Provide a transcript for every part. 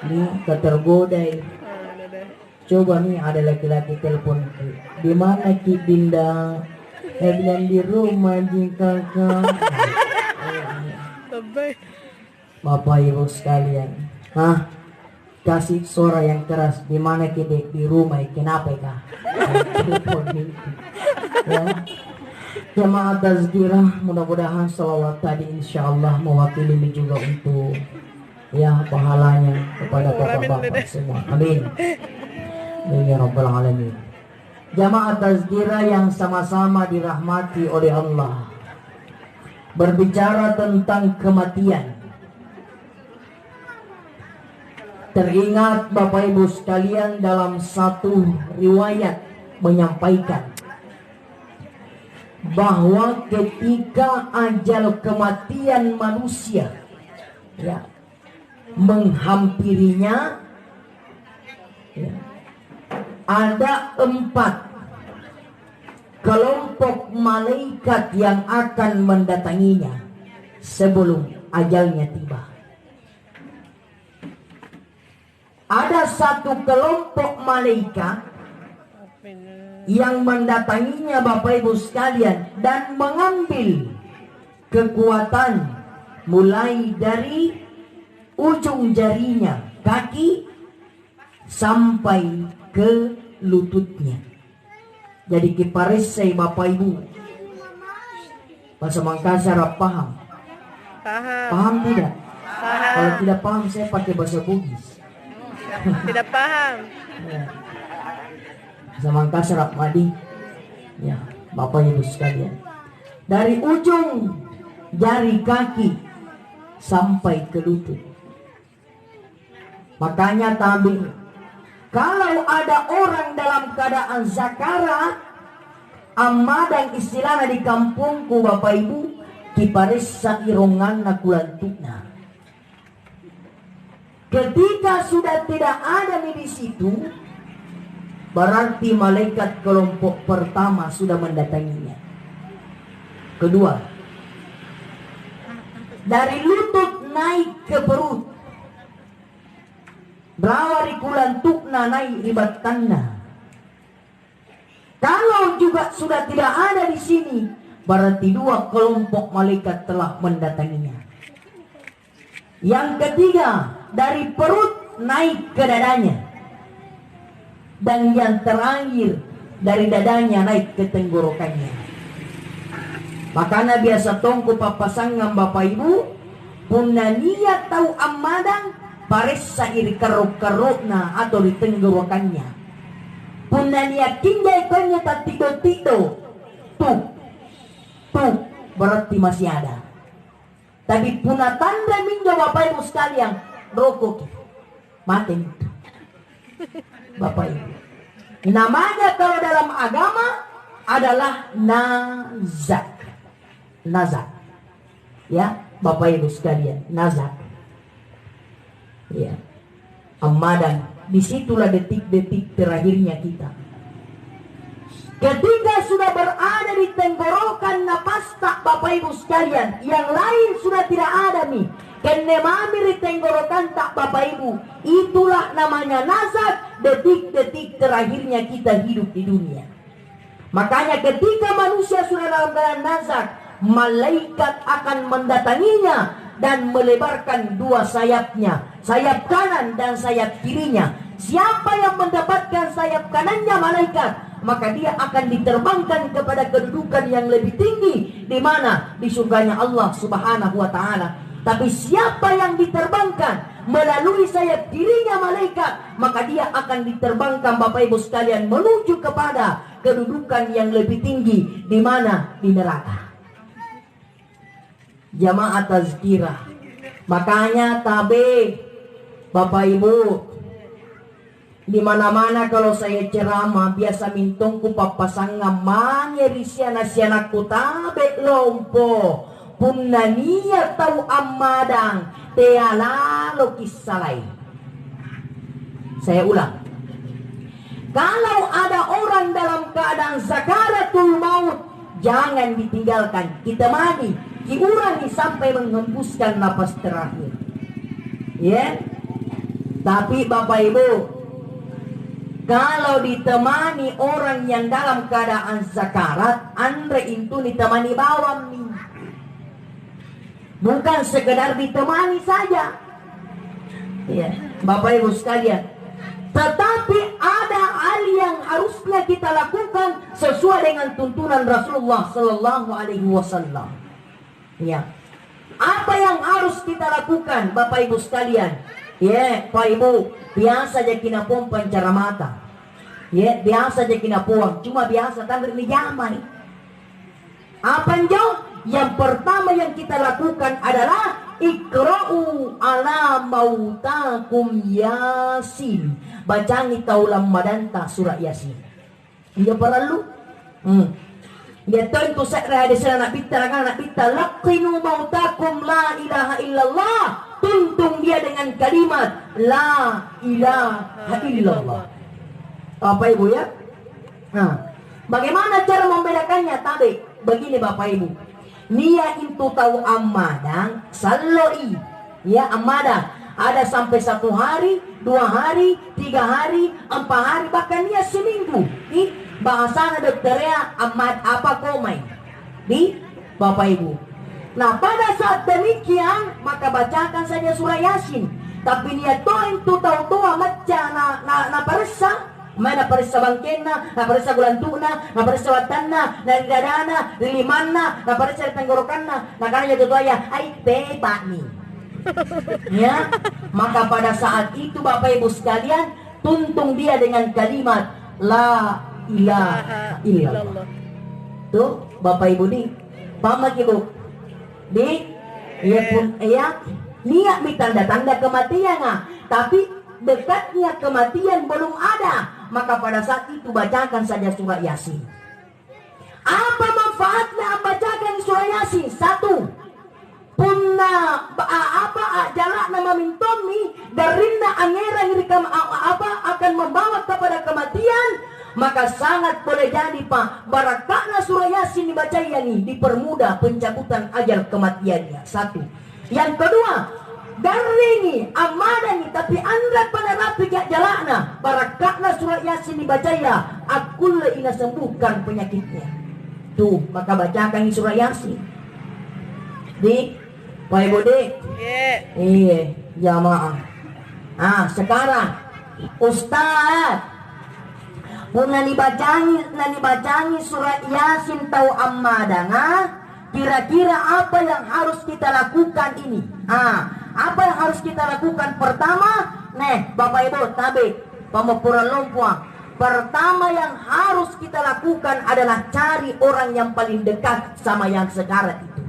Nih ketergoda. Coba nih ada laki-laki telepon, di mana Ki Dinda? Saya bilang di rumah Ji Kakak. Bapak Ibu sekalian, kasih suara yang keras. Di mana Ki Dek? Di rumah. Kenapa Kak? Ya. Jemaah tazkirah, mudah-mudahan salawat tadi insya Allah mewakili juga untuk ya pahalanya kepada bapak-bapak semua. Amin. Ya Rabbal Alamin. Jamaah tazkirah yang sama-sama dirahmati oleh Allah, berbicara tentang kematian. Teringat Bapak Ibu sekalian, dalam satu riwayat menyampaikan bahwa ketika ajal kematian manusia ya menghampirinya, ya, ada 4 kelompok malaikat yang akan mendatanginya sebelum ajalnya tiba. Ada 1 kelompok malaikat yang mendatanginya Bapak Ibu sekalian dan mengambil kekuatan mulai dari ujung jarinya, kaki, sampai ke lututnya. Jadi kiparisai Bapak Ibu. Bahasa Makassar paham? Paham tidak? Paham. Kalau tidak paham saya pakai bahasa Bugis. Tidak paham. Ya. Bahasa Makassar Madi. Ya, Bapak Ibu sekalian. Dari ujung jari kaki sampai ke lutut. Makanya tabi, kalau ada orang dalam keadaan zakarat, amadang istilahnya di kampungku Bapak Ibu, kiparissa irongan nakulantuna. Ketika sudah tidak ada di situ, berarti malaikat kelompok pertama sudah mendatanginya. Kedua, dari lutut naik ke perut, berawari kulantukna naik ribat tanah. Kalau juga sudah tidak ada di sini, berarti 2 kelompok malaikat telah mendatanginya. Yang ketiga, dari perut naik ke dadanya. Dan yang terakhir, dari dadanya naik ke tenggorokannya. Makanya biasa tongku papasangan Bapak Ibu, punna niat tahu amadang, paressa iri keruk-kerukna atau di tenggorokannya. Punna niat kinjai konya tak tido-tido, tuh, berarti masih ada. Tapi punna tanda minjo Bapak Ibu sekalian, rokok, mati. Bapak Ibu, namanya kalau dalam agama adalah nazak. Nazak, ya Bapak Ibu sekalian, nazak. Ya, amadang, disitulah detik-detik terakhirnya kita. Ketika sudah berada di tenggorokan napas tak Bapak Ibu sekalian, yang lain sudah tidak ada nih. Kene mamir di tenggorokan tak Bapak Ibu, itulah namanya nazak, detik-detik terakhirnya kita hidup di dunia. Makanya ketika manusia sudah dalam keadaan nazak, malaikat akan mendatanginya dan melebarkan 2 sayapnya, sayap kanan dan sayap kirinya. Siapa yang mendapatkan sayap kanannya malaikat, maka dia akan diterbangkan kepada kedudukan yang lebih tinggi, di mana? Di surganya Allah Subhanahu wa taala. Tapi siapa yang diterbangkan melalui sayap kirinya malaikat, maka dia akan diterbangkan Bapak Ibu sekalian menuju kepada kedudukan yang lebih tinggi, di mana? Di neraka. Jamaah tazkirah, makanya tabe Bapak Ibu, di mana-mana kalau saya ceramah biasa mintongku papasanga mangerisiana sianaku tabe lompo punna niya tahu amadang teala lokisalai. Saya ulang, kalau ada orang dalam keadaan sakaratul maut, jangan ditinggalkan, kita mandi diurangi sampai menghembuskan napas terakhir. Ya, Tapi Bapak Ibu, kalau ditemani orang yang dalam keadaan sakarat, Andre itu ditemani bawang nih. Bukan sekedar ditemani saja. Ya, Bapak Ibu sekalian. Tetapi ada hal yang harusnya kita lakukan sesuai dengan tuntunan Rasulullah Sallallahu Alaihi Wasallam. Ya, apa yang harus kita lakukan, Bapak Ibu sekalian? Ya, Pak Ibu, biasa aja kena pompa cara mata. Ya, biasa aja kena puang. Cuma biasa tanpa ini jamai. Apa yang Yang pertama yang kita lakukan adalah Iqra'u ala mautakum Yasin. Bacangi taulam madanta surat Yasin. Dia perlu. Dia tentu saya ada anak kita laqinu mautakum la ilaha illallah. Tuntung dia dengan kalimat la ilaha illallah. Bapak Ibu ya. Nah, bagaimana cara membedakannya tadi? Begini Bapak Ibu. Nia itu tahu amadang saloi. Ya, amadang ada sampai 1 hari, 2 hari, 3 hari, 4 hari, bahkan dia seminggu. Di bahasa dokternya amad apa komai. Di Bapak Ibu. Nah, pada saat demikian maka bacakan saja surah Yasin. Tapi dia itu tahu macam na paresa. Mana parisa bangkena, na parisa gulantuna, na parisa watanna, na dadana, limanna, na parisa tenggorokanna, na karena jatuh ya, ay beba nih. Ya, maka pada saat itu Bapak Ibu sekalian, tuntung dia dengan kalimat la ilaha illallah. Tuh, Bapak Ibu nih, paham Ibu? Di, ya pun, ya, niat tanda-tanda kematian tapi dekatnya kematian belum ada. Maka pada saat itu bacakan saja surah Yasin. Apa manfaatnya membacakan surah Yasin? 1. Punna apa jalak nama mintomi darinna angera hirikam akan membawa kepada kematian. Maka sangat boleh jadi Pak, barakahnya surah Yasin dibaca yani dipermudah pencabutan ajal kematiannya. 1. Yang kedua, daringi amadani tapi anda pada rapi gak jalakna barakatna surat Yasin dibaca ya aku ina sembuhkan penyakitnya. Tuh, maka bacakan surah Yasin. Di Pak Ibu Dik. Iya, jamaah. Sekarang Ustaz pun dibacangi surat Yasin tahu amadana. Kira-kira apa yang harus kita lakukan ini? Apa yang harus kita lakukan? Pertama, Bapak Ibu, tabi, pemepura lumpuang. Pertama yang harus kita lakukan adalah cari orang yang paling dekat sama yang sekarat itu.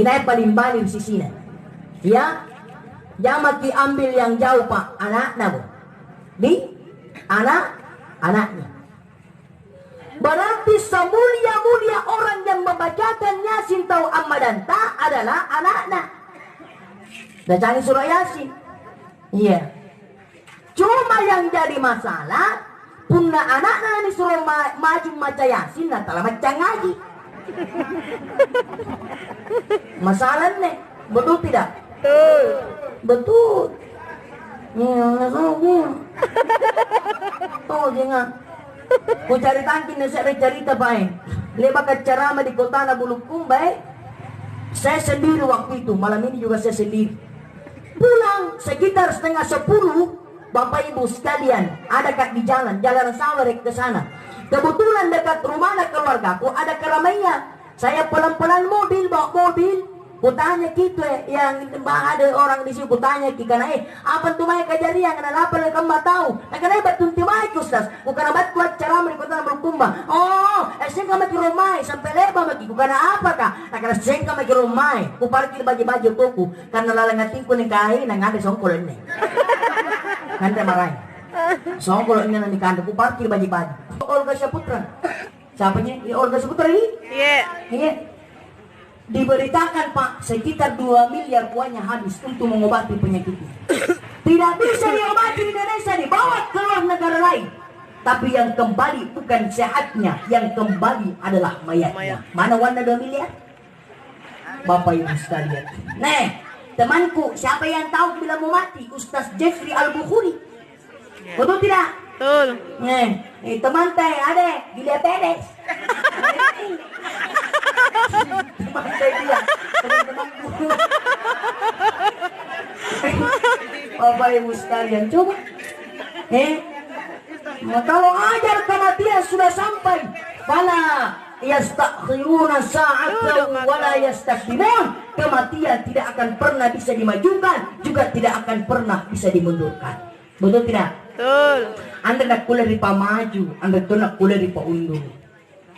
Ini yang paling balik sisinya. Ya, jangan ambil yang jauh Pak, anaknya Bu. Di anaknya. Berarti semulia-mulia orang yang membacakan Yasin tahu amadanta adalah anak-anak. Dan cari surah Yasin. Iya. Cuma yang jadi masalah, punna anak-anak ini suruh maju maca Yasin, nah telah macam ngaji. Masalahnya, betul tidak? Betul. Betul. Tuh jangan. Ku cari tangkin na saya cerita baik. Lepas ke ceramah di kota na Bulukumba baik. Saya sendiri waktu itu, malam ini juga saya sendiri. Pulang sekitar 9:30, Bapak Ibu sekalian, ada kat di jalan Sawarek ke sana. Kebetulan dekat rumah keluargaku ada keramaian. Saya pelan-pelan bawa mobil. Kutanya gitu yang ada orang di sini kutanya karena apa tuh mai kejadian karena apa kamu tahu karena batun timai Ustaz bukan abat kuat cara mereka berkumba sen kamu ke rumah sampai lebar lagi bukan apa kah karena sen kamu ke rumah ku parkir baju-baju tuku karena lalangating ku nikahi nang ada songkol ini kan marai songkol ini nang nikah ku parkir baju-baju Olga Saputra siapanya Olga Saputra ini iya diberitakan Pak sekitar 2 miliar uangnya habis untuk mengobati penyakitnya. Tidak bisa diobati di Indonesia, dibawa ke luar negara lain. Tapi yang kembali bukan sehatnya, yang kembali adalah mayatnya. Mana warna 2 miliar? Bapak Ibu sekalian. temanku, siapa yang tahu bila mau mati? Ustaz Jeffrey Al-Bukhari. Betul tidak? Betul. Teman teh ada Gilia Perez. Teman teh dia, teman-temanku. Bapak Ibu sekalian, coba. Kalau ajal kematian sudah sampai, fala yastakhiruna sa'atan wala yastaqdimun. Kematian tidak akan pernah bisa dimajukan, juga tidak akan pernah bisa dimundurkan. Betul tidak? Betul. Anda nak kuliah di Pamaju, Anda tuh nak kuliah di Paundu.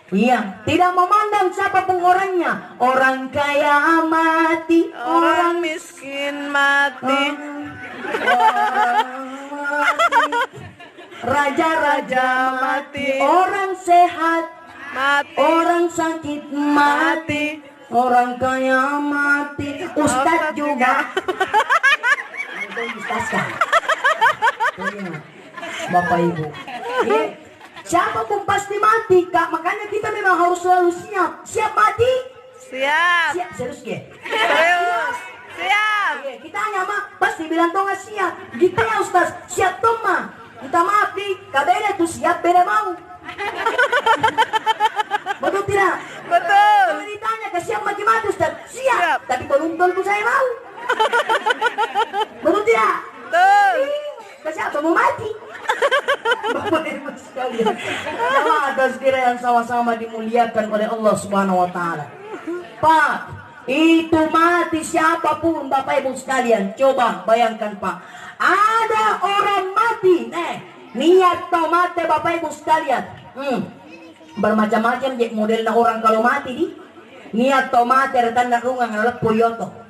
Iya, tidak memandang siapa pun orangnya. Orang kaya mati, Orang miskin mati. Raja-raja mati, orang sehat Mati. orang sakit mati, orang kaya mati, ustaz juga. Itu ustaz kan? Bapak Ibu, siapa pun pasti mati, Kak. Makanya kita memang harus selalu siap. Siap mati? Siap. Siap, serius ya? Serius. Siap. Kita hanya pasti bilang toh nggak siap. Gitu ya Ustaz, siap toh mah. Minta maaf nih, kabelnya tuh siap beda mau. Betul tidak? Betul. Kalau ditanya ke siap mati-mati Ustaz, siap. Tapi belum tentu saya mau. Betul tidak? Betul. Ke siapa mau mati? Bapak Ibu sekalian, jamaah tazkirah yang sama-sama dimuliakan oleh Allah Subhanahu wa taala. Pak, itu mati siapapun Bapak Ibu sekalian. Coba bayangkan Pak, ada orang mati, niat tau mati Bapak Ibu sekalian. Bermacam-macam je modelnya orang kalau mati di niat tau mati ada tanda rungang adalah poyoto.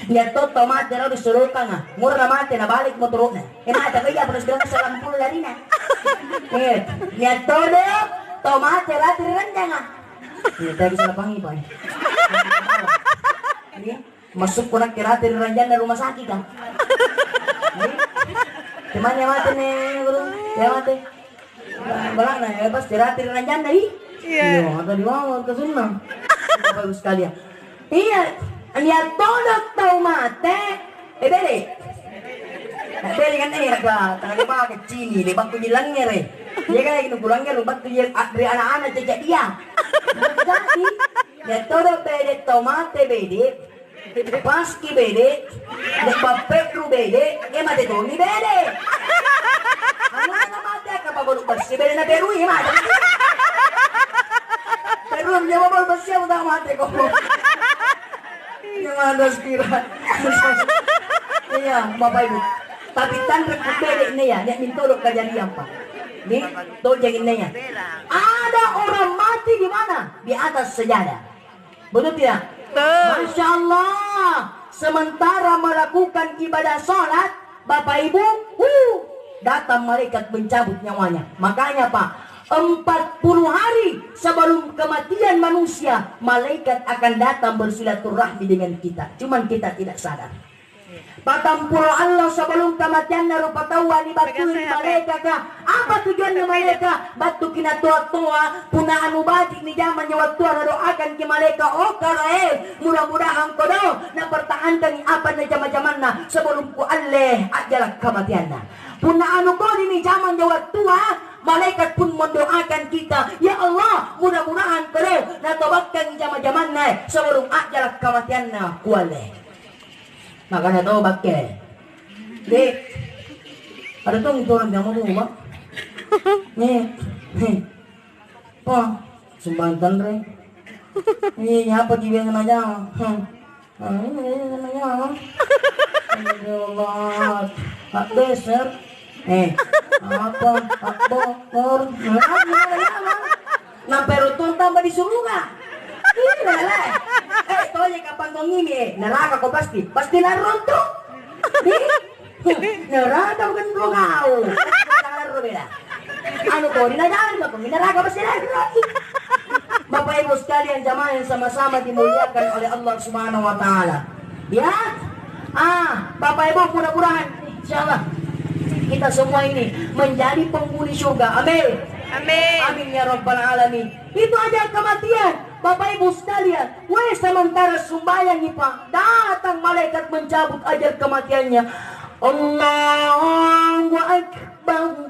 Niat tau mati ada disuruh tengah, murah mati na balik motornya. Mati kaya pernah bilang 90 dari na. Niat tau mati rati renjang ah. Ini tadi salah panggil Pak. Masuk kurang kirati renjang dari rumah sakit kan. Temannya mati nih, bro. Ya mati. Balak na, ya pas tirati ranjan dari. Iya. Atau di mana? Atau senang. Bapak Ibu sekalian. Iya. Niat tolak tau mati. Beli. Beli kan ya kak. Tangan dia pakai cini, dia bakal bilangnya re. Dia kan lagi nunggulannya rumah tuh dia dari anak-anak cecak dia. Jadi, niat tolak beli tau mati beli. Paski beli. Nek bapek ru beli. Mati tuh ni beli. Ano na mati ka pagulog bersih beli na Peru ya mati. Peru dia mau bersih udah mati kok. Yang ada sekira. Iya, Bapak Ibu. Tapi tanda beli ini ya, nek mintolok kejadian Pak. Ni, tojeng ini ya. Ada orang mati di mana? Di atas sejadah. Betul tidak? Masya Allah. Sementara melakukan ibadah sholat, Bapak Ibu, datang malaikat mencabut nyawanya. Makanya Pak, 40 hari sebelum kematian manusia, malaikat akan datang bersilaturahmi dengan kita. Cuman kita tidak sadar. Patampuro Allah sebelum kematian rupa tawa ni batu ni malaikat. Apa tujuannya malaikat? Batu kina tua-tua puna anu badik ni zaman nyawa tua doakan ki malaikat. Oh karae, mudah-mudahan kodo na pertahankan apa na zaman-zamanna sebelum ku Allah ajalah kematianna. Puna anu ko ni zaman nyawa tua, malaikat pun mendoakan kita. Ya Allah, mudah-mudahan kodo na tobatkan zaman-zamanna sebelum ajalah kematianna ku Allah. Makanya tahu bakke. Dek. Ada tuh itu orang yang mau Pak. Nih. Oh, sumbantan re. Ini apa dia aja. Ini aja. Ya Allah. Hak besar. Apa? Hak bokor. Nah, perutun tambah disuruh enggak? Ini lah. Tolong kapan kau ngimi neraka kau pasti naronto. Neraka bukan kau. Beda. Anu kau di neraka pasti naronto. Bapak Ibu sekalian jamaah yang sama-sama dimuliakan oleh Allah Subhanahu wa taala. Ya. Bapak Ibu mudah-mudahan insyaallah kita semua ini menjadi penghuni surga. Amin. Amin. Amin ya rabbal alamin. Itu aja kematian. Bapak Ibu sekalian, sementara sembahyang nih Pak, datang malaikat mencabut ajal kematiannya. Allahu Akbar.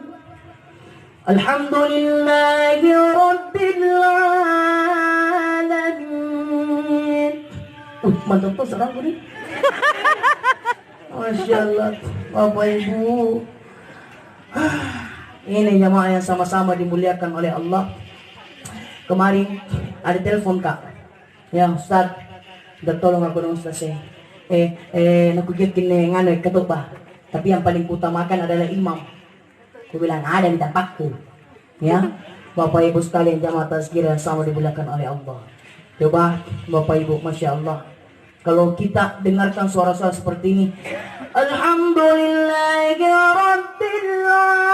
Alhamdulillahi Rabbil Alamin. Mantap tuh serang gue. Masya Allah, Bapak Ibu. Ini jamaah yang sama-sama dimuliakan oleh Allah. Kemarin ada telepon Kak. Ya Ustaz, udah tolong aku dong Ustaz. Aku yakin nganu ketubah. Tapi yang paling utamakan adalah imam. Aku bilang ada di tempatku. Ya, Bapak Ibu sekalian jamaah tazkirah sama dimuliakan oleh Allah. Coba Bapak Ibu, Masya Allah, kalau kita dengarkan suara-suara seperti ini, Alhamdulillahi Rabbil Alamin.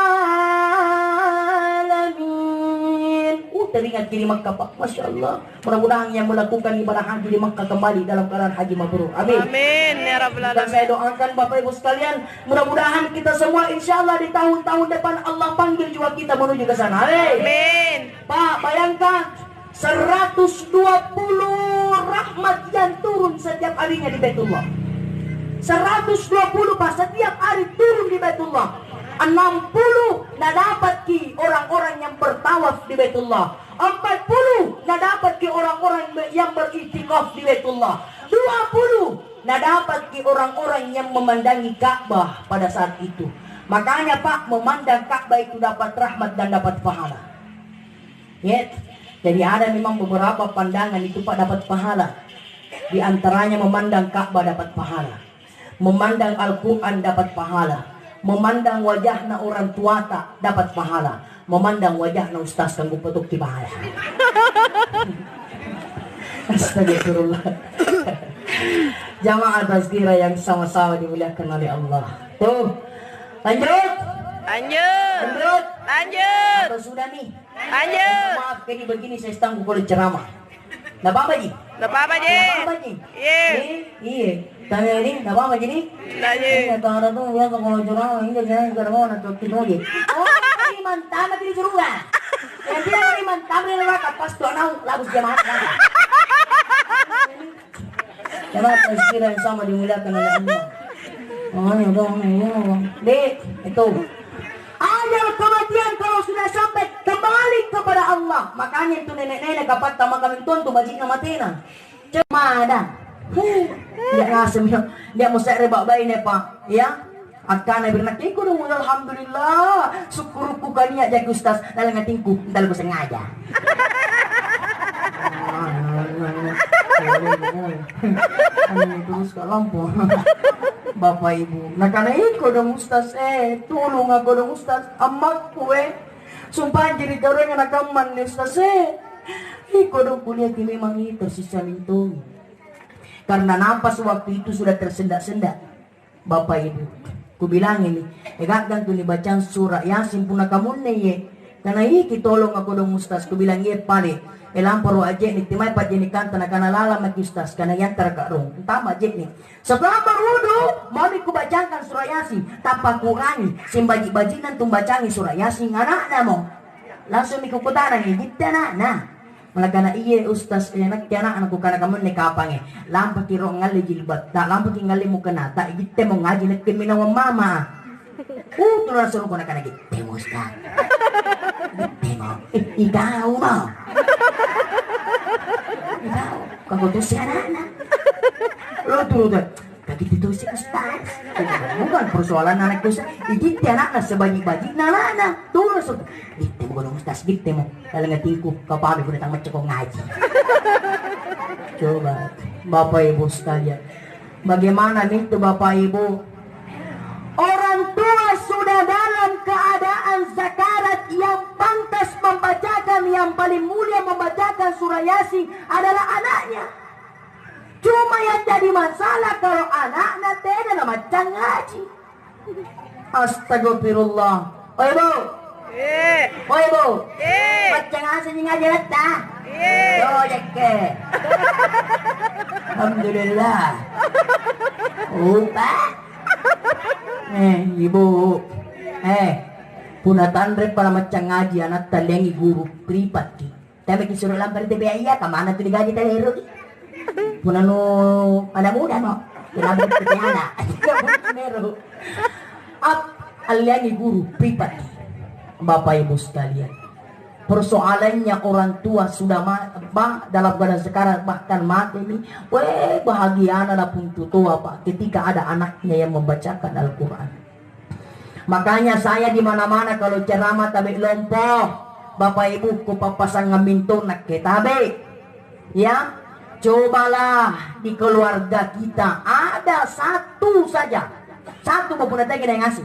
Teringat di Makkah Pak, Masya Allah. Mudah-mudahan yang melakukan ibadah haji di Makkah kembali dalam keadaan haji mabrur. Amin. Amin ya Rabbal Dan Alamin. saya doakan Bapak Ibu sekalian, mudah-mudahan kita semua insya Allah di tahun-tahun depan Allah panggil juga kita menuju ke sana. Amin. Pak, bayangkan 120 rahmat yang turun setiap harinya di Baitullah. 120 Pak, setiap hari turun di Baitullah. 60 na dapat ki orang-orang yang bertawaf di Baitullah. 40 na dapat ki orang-orang yang beriktikaf di Baitullah. 20 na dapat ki orang-orang yang memandangi Ka'bah pada saat itu. Makanya Pak, memandang Ka'bah itu dapat rahmat dan dapat pahala. Ya. Jadi ada memang beberapa pandangan itu Pak dapat pahala. Di antaranya memandang Ka'bah dapat pahala. Memandang Al-Quran dapat pahala. Memandang wajahna orang tua tak dapat pahala. Memandang wajahna ustaz kanggo petuk di pahala. Astagfirullah. Jamaah tazkirah yang sama-sama dimuliakan oleh Allah. Tuh, lanjut. Lanjut. Lanjut. Atau sudah nih? Lanjut. Maaf kayak begini saya tangguh kalau ceramah. Nggak apa-apa Ji? Nggak apa-apa, Ji. Nggak apa-apa Ji? Iya. Iya. Tanya ini nggak apa-apa Ji? Lanjut. Kata tuh biasa kalau ceramah ini jangan ceramah atau tidak Ji. Oh, ini mantap nanti disuruh lah. Yang tidak ini mantap ini neraka pas tuh nau lagu jemaat lah. Jemaat tazkirah yang sama dimuliakan oleh Allah. Oh, ini dong, Dek, itu. Ajal kematian kalau sudah sampai kembali kepada Allah. Makanya itu nenek-nenek kapan tama kami tonton bajiknya matina. Cuma ada. Dia ngasem ya. Dia mesti rebak bayi nih Pak. Ya. Akan bernak iku dong alhamdulillah. Syukurku kania jaga ustaz dalam ngatingku. Dalam sengaja. Terus ke lampu. Bapak Ibu, nah karena iko dong ustaz, tolong aku dong ustaz, amakku sumpah jadi kau yang nakaman nih ustaz, iko dong kuliah ini memang itu tersisa lintung, karena nafas waktu itu sudah tersendak-sendak, Bapak Ibu, ku bilang ini, kan tuh bacaan surah Yasin puna kamu nih, karena iki tolong aku dong ustaz, ku bilang iya pare. Elamparo aja nih, timai pak jenis kanta nak kana lala makistas, karena yang terkarung, entah aja nih. Setelah berwudu, mau ku bacakan surah Yasin, tanpa kurangi, simbaji-bajikan tumbacangi surah Yasin, anak namo, langsung ikut-ikutan nih, kita nah, malah karena iya ustaz, enak anak anakku karena kamu nih kapangnya, lampu kiro ngali jilbab, tak lampu ngali muka nata, kita mau ngaji nak keminawa mama. Tuh langsung kena kana gitu, ustaz. Ikaw mo. Ikaw, kung ito si anak-anak. Lalu kagit ito si ustaz. Bukan persoalan anak ustaz. Igit anak-anak sebajik-bajik na anak-anak. Tulus. Gite mo ng ustaz, gite mo. Lalangatin ko, kapag ko natang matya ko ngaji. Coba, Bapak Ibu sekalian. Bagaimana nih tuh Bapak Ibu? Orang tua sudah dalam keadaan sakarat, yang pantas membacakan, yang paling mulia membacakan surah Yasin adalah anaknya. Cuma yang jadi masalah kalau anaknya tidak macam ngaji. Astagfirullah. Oh Ibu. Oh Ibu. Macam ngaji ngaji tak? Oh jeke. Alhamdulillah. Pak. Ibu, punatan rep para macam ngaji anak talengi guru privat Tapi disuruh lampar TV iya, kemana tuh digaji telero? Puna nu pada muda no, dilambut TV anak. Telero. Aliani guru privat, Bapak Ibu sekalian. Persoalannya orang tua sudah dalam keadaan sekarang bahkan mati nih. Weh bahagia anak pun tua Pak, ketika ada anaknya yang membacakan Al-Quran. Makanya saya di mana-mana kalau ceramah tabi lompoh. Bapak Ibu ku papasang ngambintong nak ketabe. Ya, cobalah di keluarga kita ada satu saja. Satu maupun ada yang ngasih.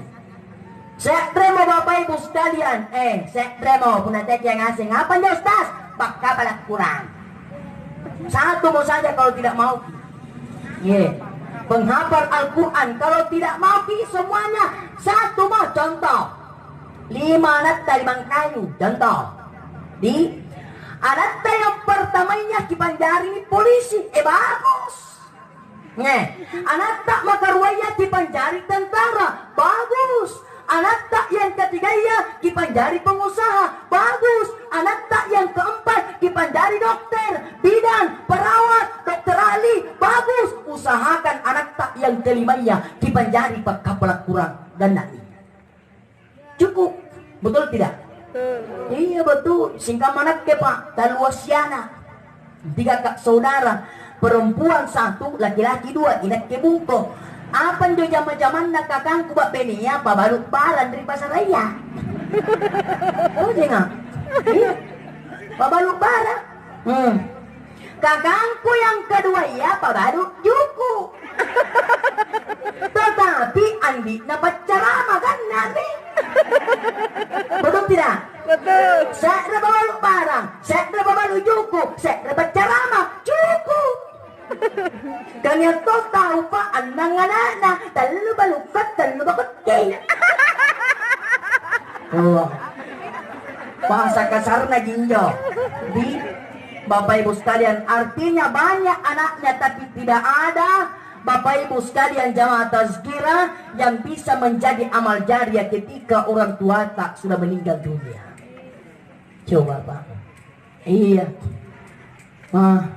Saya terima Bapak Ibu sekalian. Saya terima pun ada yang ngasih. Ngapa ya Ustaz? Bakal balak kurang. Satu mau saja kalau tidak mau. Penghafal Al-Quran kalau tidak mau semuanya. Satu mau contoh. 5 anak dari Bangkayu, contoh. Di anak yang pertamanya dipanjari ini polisi, bagus. Anak tak makaruaya dipanjari tentara, bagus. Anak tak yang ketiganya dipanjari pengusaha, bagus. Anak tak yang keempat dipanjari dokter, bidan, perawat, dokter ahli, bagus. Usahakan anak tak yang kelimanya dipanjari kapal kurang dan nanti. Cukup, betul tidak? Iya betul. Singkat manak ke Pak, Taluasiana 3 kak saudara, perempuan 1, laki-laki 2, inak ke bungko. Apa njo zaman-zaman nak kakangku bak beni apa baru baran dari pasar raya. Oh jangan. Iya. Baru baran. Kakangku yang kedua ya apa baru juku. Tetapi Andi dapat ceramah kan nanti. Betul tidak? Betul. Saya bawa barang, saya bawa juku, saya dapat ceramah cukup. Kanya to tahu pa anang anak telu balukat telu bakot. Oh. Bahasa kasarnya jinjo. Di Bapak Ibu sekalian, artinya banyak anaknya tapi tidak ada Bapak Ibu sekalian jamaah tazkirah yang bisa menjadi amal jariah ketika orang tua tak sudah meninggal dunia. Coba Pak. Iya.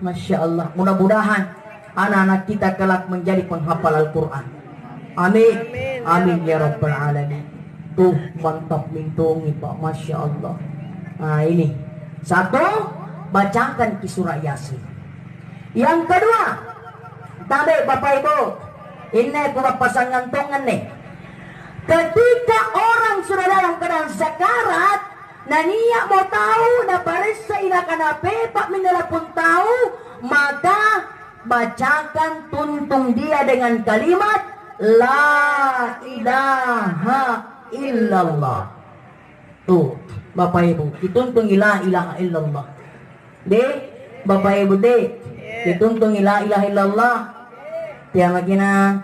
Masya Allah. Mudah-mudahan anak-anak kita kelak menjadi penghafal Al-Quran. Amin. Amin ya Rabbal Alamin. Tuh mantap mintungi Pak. Masya Allah. Nah ini. 1. Bacakan surah Yasin. Yang kedua. Tabe Bapak Ibu. Ini aku pasang gantungan nih. Ketika orang sudah dalam keadaan sekarat. Nah niya mau tahu na paresa ina kanape pak minala pun tahu, maka bacakan tuntung dia dengan kalimat la ilaha illallah. Tuh Bapak Ibu dituntung la ilaha illallah. Bapak Ibu dituntung la ilaha illallah. Tiang lagi na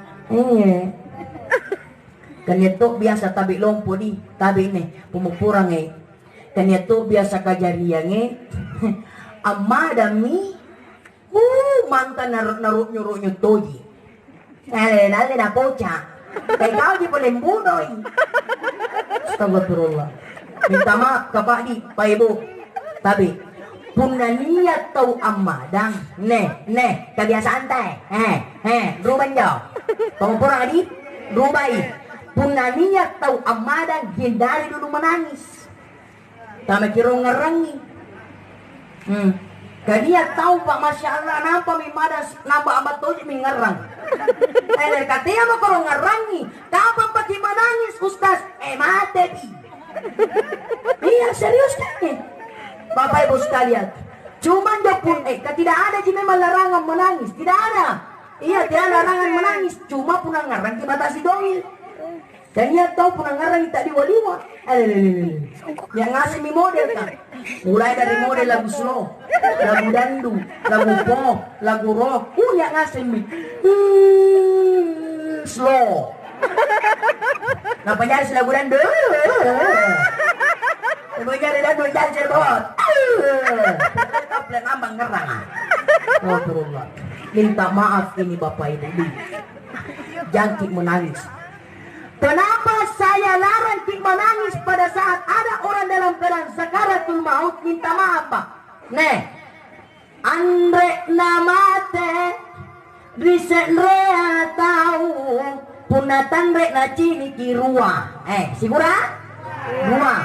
kan itu biasa tabi lompo di tabi nih pumupurang kanya tu biasa kajariang amma dami mantan naruk nyuruh toji nale na pocha kay kau di boleh bunoy. Astagfirullah. Minta maaf Pak di Pak Ibu tapi puna niat tau amma dang kebiasaan teh ruban jo pumupurang di rubai puna niat tau amma dang hindari dulu menangis. Tama kira ngerangi. Kaya tahu Pak Masya Allah nampak mimada nambah amat toji mengerang. Katanya mau kalau ngerangi. Kapan Pak menangis Ustaz? Mati. Iya serius kan? Bapak Ibu sekalian. Cuman jepun tidak ada sih memang larangan menangis. Tidak ada. Iya tidak ada larangan menangis. Cuma punang ngerang dibatasi dongil. Dan dia tahu penanggaran tak diwaliwa. Yang ngasih mi model kan. Mulai dari model lagu slow, lagu dandu, lagu pop, lagu rock. Yang ngasih mi slow. Kenapa nyari lagu dandu? Kenapa nyari dandu jangan cerbot. Kaplen ambang ngerang. Alhamdulillah. Minta maaf ini Bapak Ibu. Jangkit menangis. Kenapa saya larang menangis pada saat ada orang dalam keadaan sakaratul maut? Minta maaf Pak. Nih, andre namate risenrea tahu punatan rek na cini kirua. Sigura? Dua.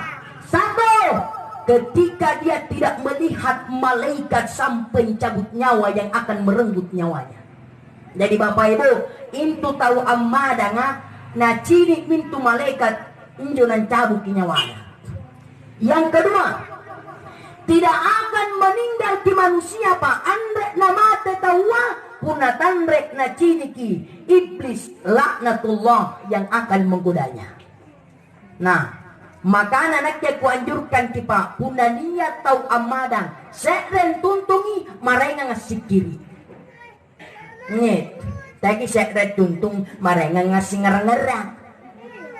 Satu, ketika dia tidak melihat malaikat sampai cabut nyawa yang akan merenggut nyawanya. Jadi Bapak Ibu, intu tahu ammadanga na cini mintu malaikat injo nan cabut nyawanya. Yang kedua, tidak akan meninggal di manusia pak andre namate tawa punatan rek na cini ki iblis laknatullah yang akan menggodanya. Nah, maka anaknya kuanjurkan kita punania tau amadang sekren tuntungi marenga ngasih kiri. Nyet, tadi sekren tuntung marenga ngasih ngerang-ngerang.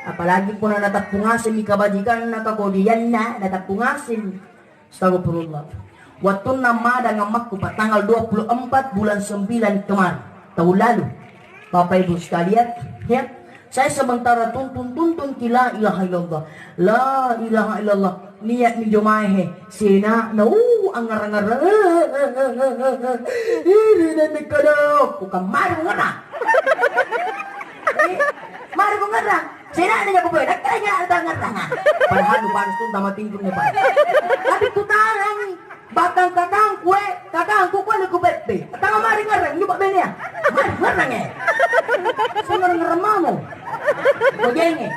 Apalagi pun ada tapungasin di kabajikan nakakodian na tapungasin. Astagfirullah. Waktu namada ngamakku pak tanggal 24 bulan 9 kemarin tahun lalu. Bapak Ibu sekalian, ya. Saya sementara tuntun la ilaha illallah. La ilaha illallah. Niat ni jomahe sina na angar-angar. Ini nanti kada bukan maru ngara. Maru ngara. Sina ni aku bedak kaya ada ngarang. Padahal lu panas tuh sama tinggung ni pak. Tapi ku tarang bakang kakangku kue ku bete. Tangga mari ngarang nyoba benia. Mari ngarang eh. Saya ngarang mamu. Kau jenge.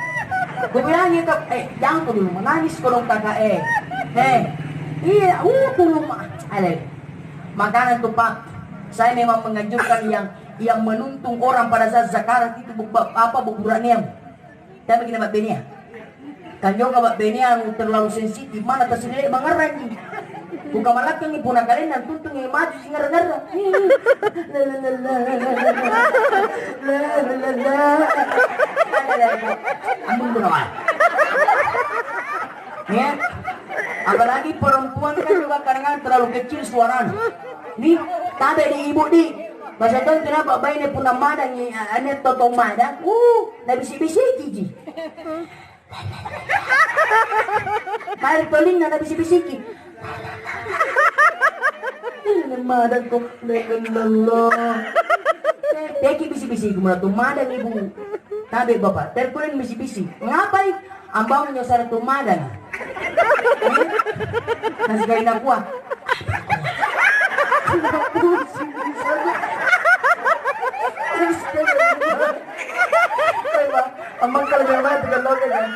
Gue bilangnya ke jangan kau dulu menangis kalau kakak iya tulung makanan tuh pak. Saya memang menganjurkan yang menuntung orang pada saat zakarat itu buburannya. Tapi begini Mbak Benia, kan juga Mbak Benia terlalu sensitif, mana tersendiri mengerang nih. Bukan malah yang ibu nak kalian dan tuntung yang maju sih ngerang-ngerang. Ampun benar. Ya, apalagi perempuan kan juga kadang-kadang terlalu kecil suaranya. Nih, tabe di ibu di. Masa tahu kenapa bayi ni pun madang ni ane totong madang. Na bisik-bisik ji. Kali toling na bisik-bisik. Ini madang ko Allah. Teki bisik-bisik mo tu madang ibu. Tabe bapak, terkulen bisik-bisik. Ngapai? Ambang nyo sa tu madang. Nasi gay na kuah. Amang kalau jangan terlalu kan.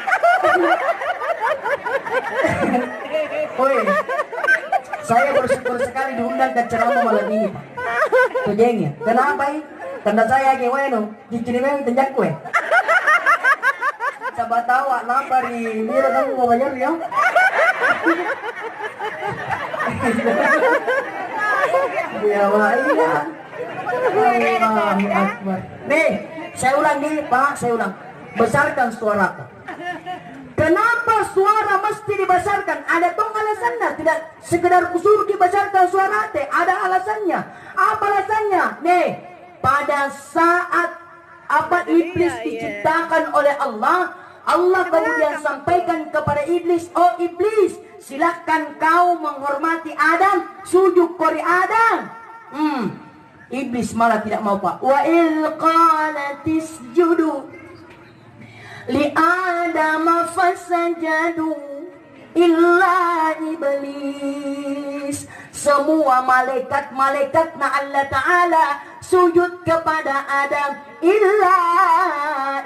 Oi, saya bersyukur sekali diundang ke ceramah malam ini Pak. Tujengnya, kenapa ini? Karena saya ke weno, dikirimin tenjak kue. Coba tahu lambar di mira kamu mau bayar ya? Ya iya. Allahu Akbar. Nih, saya ulang nih Pak, saya ulang. Besarkan suaraku. Kenapa suara mesti dibesarkan? Ada tong alasannya, tidak sekedar kusur dibesarkan suara teh, ada alasannya. Apa alasannya? Nih, pada saat iblis diciptakan oleh Allah, Allah kemudian sampaikan kepada iblis, oh iblis, silakan kau menghormati Adam, sujud kori Adam. Iblis malah tidak mau Pak. Wa il qalatis judu li Adam fasajadu illa iblis. Semua malaikat na Allah Ta'ala sujud kepada Adam illa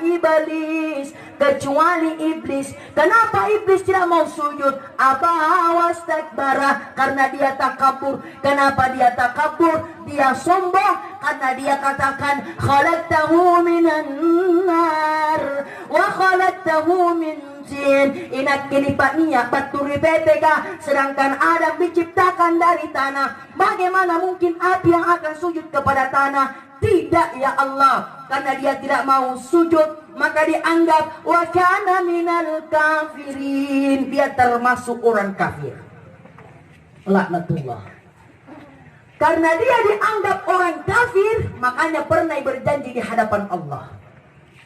iblis, kecuali iblis. Kenapa iblis tidak mau sujud? Aba wastakbara, karena dia takabur. Kenapa dia takabur? Dia sombong karena dia katakan khalaqtahu minan nar wa khalaqtahu min jin. Inak kinipatnya baturi bebega, sedangkan Adam diciptakan dari tanah. Bagaimana mungkin api yang akan sujud kepada tanah? Tidak ya Allah, karena dia tidak mau sujud, maka dianggap wa kana minal kafirin, dia termasuk orang kafir. Laknatullah. Karena dia dianggap orang kafir, makanya pernah berjanji di hadapan Allah.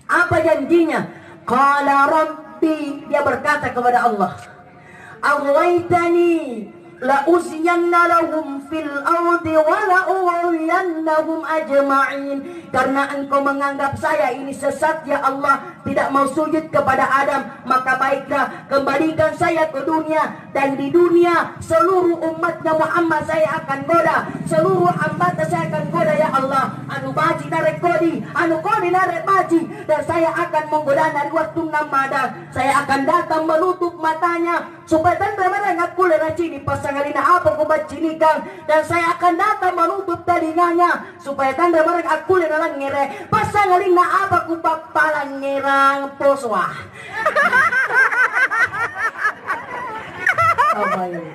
Apa janjinya? Qala rabbi, dia berkata kepada Allah, aghwaytani la uzyanna lahum fil ardi wa la ughwiyannahum ajma'in. Karena engkau menganggap saya ini sesat ya Allah, tidak mau sujud kepada Adam, maka baiklah kembalikan saya ke dunia, dan di dunia seluruh umatnya Muhammad saya akan goda, seluruh anggota saya akan goda ya Allah. Anu baji narek kodi, anu kodi narek baji, dan saya akan menggoda dari waktu Ramadan. Saya akan datang menutup matanya supaya tanda mereka ngaku leracini pasangalina apa kubacinikan, dan saya akan datang menutup telinganya supaya tanda mereka aku lerang ngere pasangalina apa kupapalang ngerang poswa. Apa ini?